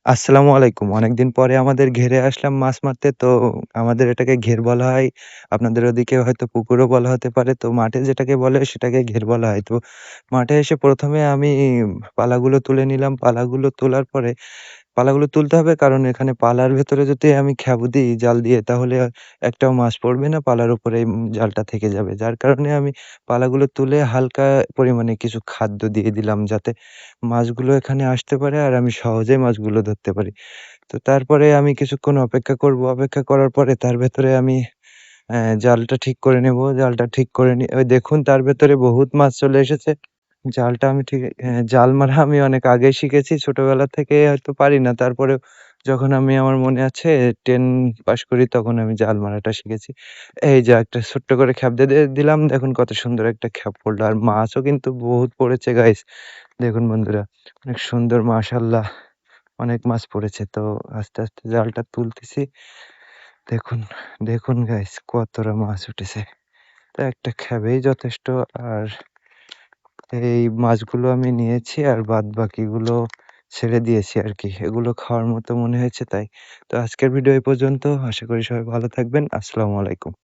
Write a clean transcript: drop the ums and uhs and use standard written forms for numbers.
আসসালামু আলাইকুম। অনেকদিন পরে আমাদের ঘেরে আসলাম মাছ মারতে। তো আমাদের এটাকে ঘের বলা হয়। আপনাদের ওদিকে হয়তো পুকুরও বলা হতে পারে। তো মাঠে যেটাকে বলে সেটাকে ঘের বলা হয়। তো মাঠে এসে ১ম এ আমি পালাগুলো তুলে নিলাম। পালাগুলো তোলার পরে পালাগুলো তুলতে হবে কারণ এখানে পালার ভেতরে যদি আমি খ্যাবু দিই জাল দিয়ে তাহলে একটাও মাছ পড়বে না। পালার উপরেই জালটা থেকে যাবে। যার কারণে আমি পালাগুলো তুলে হালকা পরিমাণে কিছু খাদ্য দিয়ে দিলাম যাতে মাছগুলো এখানে আসতে পারে আর আমি সহজেই মাছগুলো ধরতে পারি। তো তারপরে আমি কিছুক্ষণ অপেক্ষা করব। অপেক্ষা করার পরে তার ভেতরে আমি জালটা ঠিক করে নেব। জালটা ঠিক করে ওই দেখুন তার ভেতরে বহুত মাছ চলে এসেছে। জালটা আমি ঠিক জাল মারা আমি অনেক আগেই শিখেছি। ছোটবেলা থেকে হয়তো পারি না। তারপরেও যখন আমি আমার মনে আছে 10 পাস করি তখন আমি জাল মারাটা শিখেছি। এই যে একটা ছোট্ট করে খ্যাপ দিয়ে দিলাম। দেখুন কত সুন্দর একটা খ্যাপ পড়লো। আর মাছও কিন্তু বহুত পড়েছে গাইস। দেখুন বন্ধুরা অনেক সুন্দর মাশাআল্লাহ অনেক মাছ পড়েছে। তো আস্তে, আস্তে জালটা তুলতেছি। দেখুন, দেখুন গাইস কতটা মাছ উঠেছে। তো একটা খ্যাপেই যথেষ্ট। আর এই মাছগুলো আমি নিয়েছি আর বাদবাকিগুলো ছেড়ে দিয়েছি আরকি। এগুলো খাওয়ার মতো মনে হয়েছে তাই। তো আজকের ভিডিও এই পর্যন্ত। আশা করি সবাই ভালো থাকবেন। আসসালামু আলাইকুম।